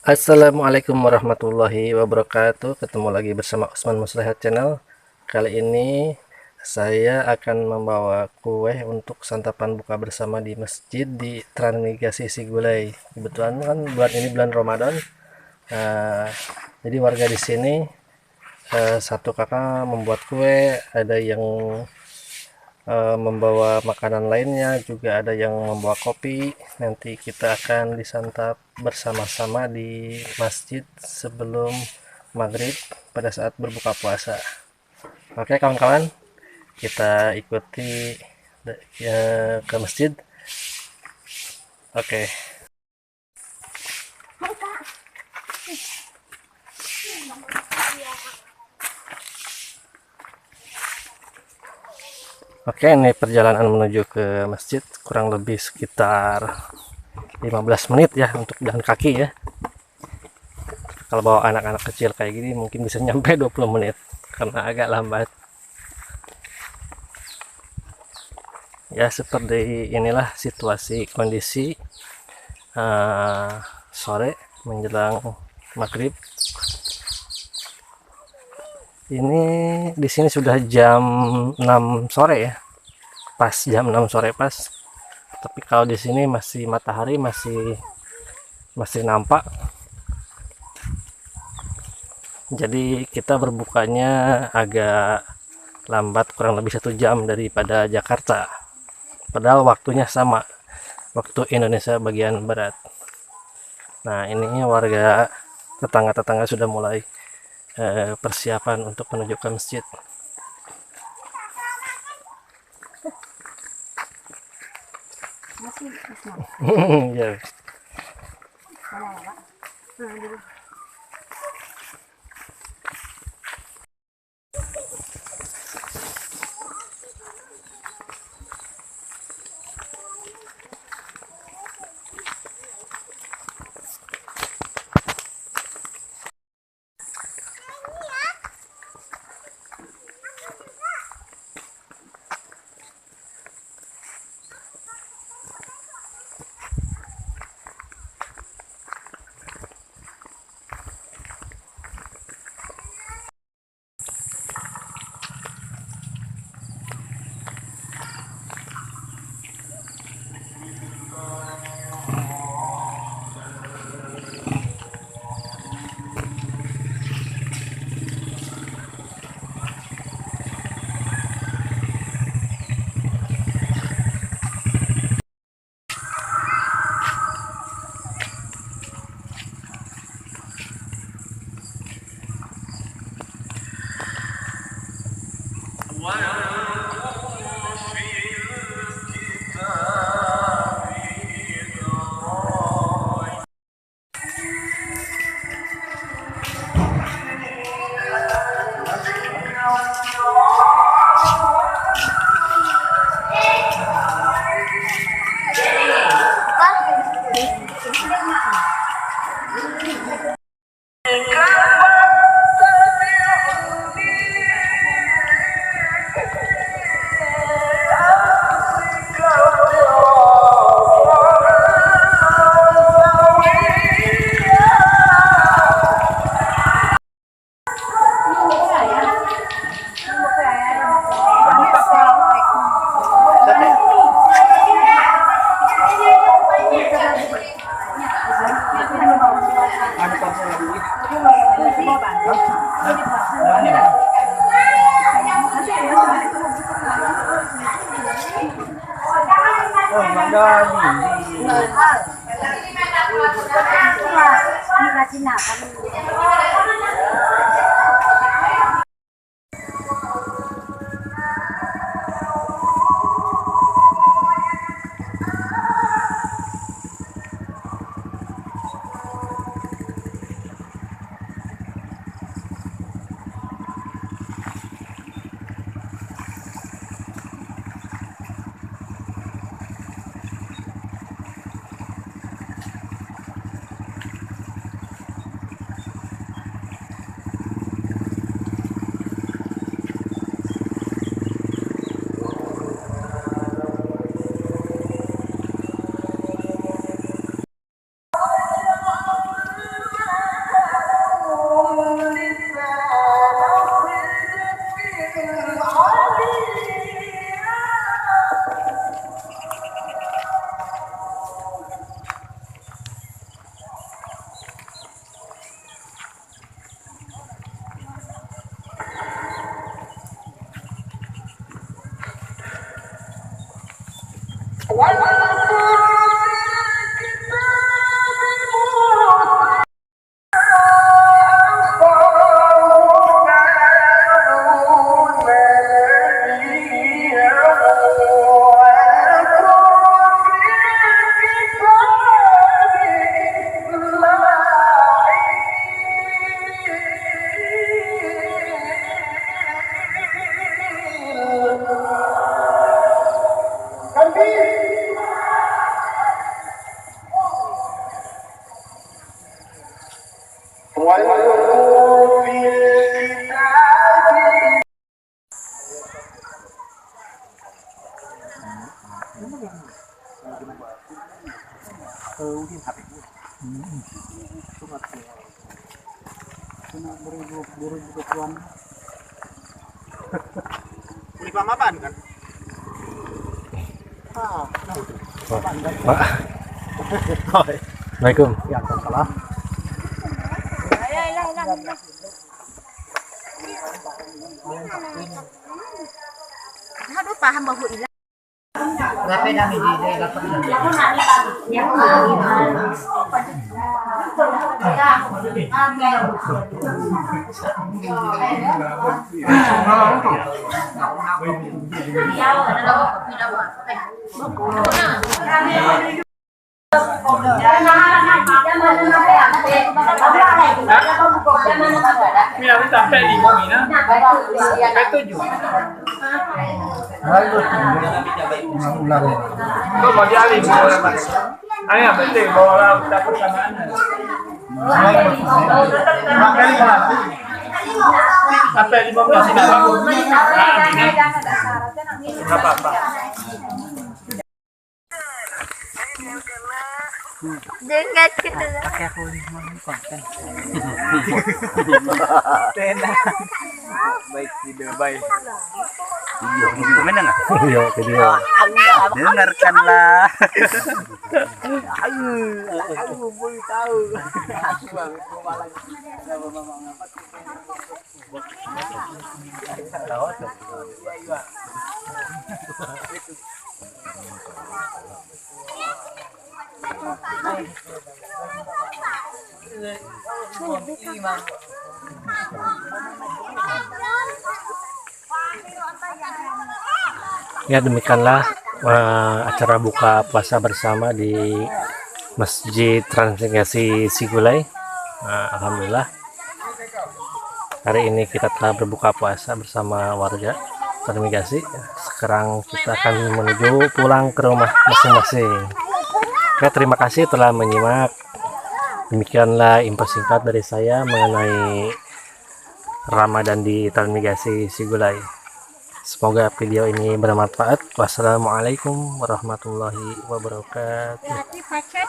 Assalamualaikum warahmatullahi wabarakatuh. Ketemu lagi bersama Usman Muslihat Channel. Kali ini saya akan membawa kue untuk santapan buka bersama di masjid di Transmigrasi Sigulai. Kebetulan kan bulan ini bulan Ramadan. eh, jadi warga di sini, satu kakak membuat kue, ada yang membawa makanan lainnya, juga ada yang membawa kopi. Nanti kita akan disantap bersama-sama di masjid sebelum maghrib pada saat berbuka puasa. Oke kawan-kawan, kita ikuti ya, ke masjid. Oke. Oke, ini perjalanan menuju ke masjid kurang lebih sekitar 15 menit ya untuk jalan kaki ya. Kalau bawa anak-anak kecil kayak gini mungkin bisa nyampe 20 menit karena agak lambat. Ya seperti inilah situasi kondisi sore menjelang maghrib. Ini di sini sudah jam 6 sore ya, pas jam 6 sore pas. Tapi kalau di sini masih matahari masih nampak. Jadi kita berbukanya agak lambat, kurang lebih 1 jam daripada Jakarta. Padahal waktunya sama, waktu Indonesia bagian barat. Nah ini warga tetangga-tetangga sudah mulai persiapan untuk menuju ke masjid. Ya. Apaan kan? Pak. Assalamualaikum. Ya, salah. Aduh, paham bahu ini. Mina sampai 5 Mina. Sampai 7. Kau mau dialih ayah betul bawa kita persamaan. Makanya mana? Sampai 15 tidak apa-apa. Jangan kita. Pakai aku 5 konten. Tena. Baik video baik. Video gimana nggak? Video. Dengarkanlah. Aku boleh tahu. Aku banget malah Ya, demikianlah acara buka puasa bersama di Masjid Transmigrasi Sigulai. Alhamdulillah hari ini kita telah berbuka puasa bersama warga Transmigrasi. Sekarang kita akan menuju pulang ke rumah masing-masing. Oke, terima kasih telah menyimak. Demikianlah info singkat dari saya mengenai Ramadan di Transmigrasi Sigulai. Semoga video ini bermanfaat. Wassalamualaikum warahmatullahi wabarakatuh. Hati pacar.